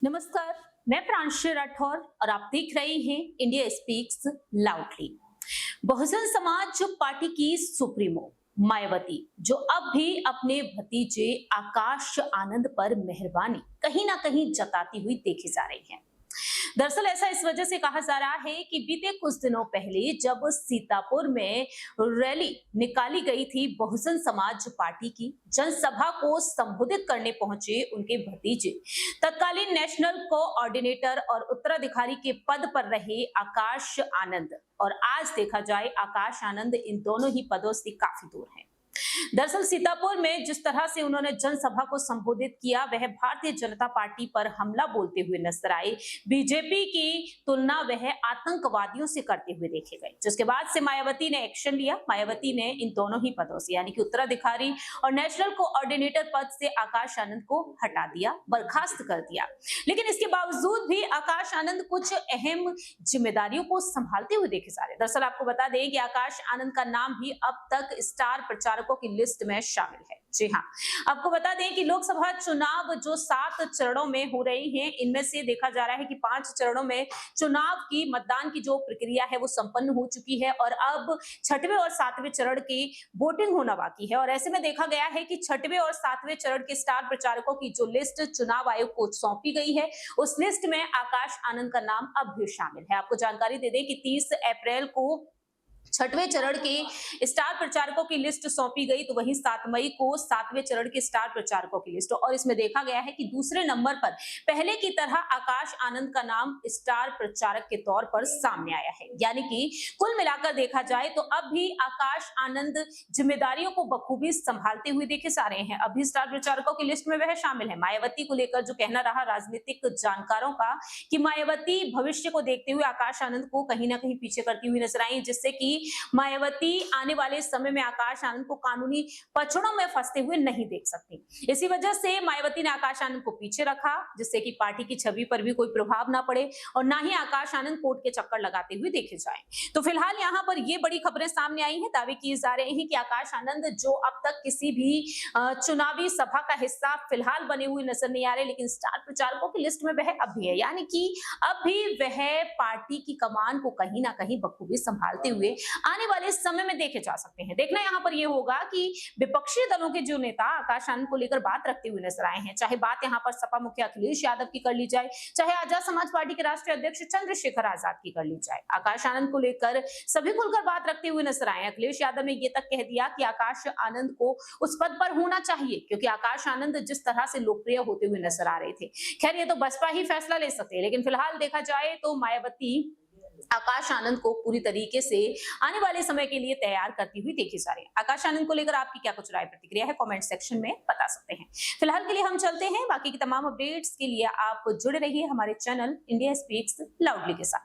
नमस्कार, मैं प्रांशु राठौर और आप देख रहे हैं India speaks loudly. Bahujan Samaj party की सुप्रीमो मायावती, जो अब भी अपने भतीजे आकाश आनंद पर मेहरबानी कहीं ना कहीं जताती हुई देखी जा रही है। दरअसल ऐसा इस वजह से कहा जा रहा है कि बीते कुछ दिनों पहले जब सीतापुर में रैली निकाली गई थी बहुजन समाज पार्टी की, जनसभा को संबोधित करने पहुंचे उनके भतीजे तत्कालीन नेशनल कोऑर्डिनेटर और उत्तराधिकारी के पद पर रहे आकाश आनंद, और आज देखा जाए आकाश आनंद इन दोनों ही पदों से काफी दूर हैं। दरअसल सीतापुर में जिस तरह से उन्होंने जनसभा को संबोधित किया, वह भारतीय जनता पार्टी पर हमला बोलते हुए नजर आए। बीजेपी की तुलना वह आतंकवादियों से करते हुए देखे गए, जिसके बाद से मायावती ने एक्शन लिया। मायावती ने इन दोनों ही पदों से यानी कि उत्तराधिकारी और नेशनल कोऑर्डिनेटर पद से आकाश आनंद को हटा दिया, बर्खास्त कर दिया। लेकिन इसके बावजूद भी आकाश आनंद कुछ अहम जिम्मेदारियों को संभालते हुए देखे जा रहे हैं। दरअसल आपको बता दें कि आकाश आनंद का नाम भी अब तक स्टार प्रचारकों की लिस्ट में शामिल है। जी हाँ, आपको बता दें कि लोकसभा चुनाव जो 7 चरणों में हो रहे हैं, इनमें से देखा जा रहा है कि 5 चरणों में चुनाव की मतदान की जो प्रक्रिया है वो संपन्न हो चुकी है और अब 6वें और 7वें चरण की वोटिंग होना बाकी है। और ऐसे में देखा गया है कि 6वें और 7वें चरण के स्टार प्रचारकों की जो लिस्ट चुनाव आयोग को सौंपी गई है, उस लिस्ट में आकाश आनंद का नाम अब भी शामिल है। आपको जानकारी दे दें कि 30 अप्रैल को 6वें चरण के स्टार प्रचारकों की लिस्ट सौंपी गई, तो वहीं 7 मई को 7वें चरण के स्टार प्रचारकों की लिस्ट, और इसमें देखा गया है कि दूसरे नंबर पर पहले की तरह आकाश आनंद का नाम स्टार प्रचारक के तौर पर सामने आया है। यानी कि कुल मिलाकर देखा जाए तो अब भी आकाश आनंद जिम्मेदारियों को बखूबी संभालते हुए देखे जा रहे हैं। अभी स्टार प्रचारकों की लिस्ट में वह शामिल है। मायावती को लेकर जो कहना रहा राजनीतिक जानकारों का कि मायावती भविष्य को देखते हुए आकाश आनंद को कहीं ना कहीं पीछे करती हुई नजर आई, जिससे कि मायावती आने वाले समय में आकाश आनंद को कानूनी पचड़ों में फंसते हुए नहीं देख सकती। इसी वजह से मायावती ने आकाश आनंद को पीछे रखा, जिससे कि पार्टी की छवि पर भी कोई प्रभाव ना पड़े और ना ही आकाश आनंद कोर्ट के चक्कर लगाते हुए देखे जाएं। तो फिलहाल यहाँ पर ये बड़ी खबरें सामने आई हैं। दावे किए जा रहे हैं कि आकाश आनंद, जो अब तक किसी भी चुनावी सभा का हिस्सा फिलहाल बने हुए नजर नहीं आ रहे, लेकिन स्टार प्रचारकों की लिस्ट में वह अब भी है। यानी कि अब भी वह पार्टी की कमान को कहीं ना कहीं बखूबी संभालते हुए आने वाले समय में देखे जा सकते हैं। देखना यहाँ पर यह होगा कि विपक्षी दलों के जो नेता आकाश आनंद को लेकर बात रखते हुए नजर आए हैं, चाहे बात यहाँ पर सपा मुखिया अखिलेश यादव की कर ली जाए, चाहे आजाद समाज पार्टी के राष्ट्रीय अध्यक्ष चंद्रशेखर आजाद की कर ली जाए, आकाश आनंद को लेकर सभी खुलकर बात रखते हुए नजर आए। अखिलेश यादव ने यह तक कह दिया कि आकाश आनंद को उस पद पर होना चाहिए, क्योंकि आकाश आनंद जिस तरह से लोकप्रिय होते हुए नजर आ रहे थे। खैर, ये तो बसपा ही फैसला ले सकते हैं, लेकिन फिलहाल देखा जाए तो मायावती आकाश आनंद को पूरी तरीके से आने वाले समय के लिए तैयार करती हुई देखी जा रही है। आकाश आनंद को लेकर आपकी क्या कुछ राय प्रतिक्रिया है, कमेंट सेक्शन में बता सकते हैं। फिलहाल के लिए हम चलते हैं, बाकी की तमाम अपडेट्स के लिए आप जुड़े रहिए हमारे चैनल इंडिया स्पीक्स लाउडली के साथ।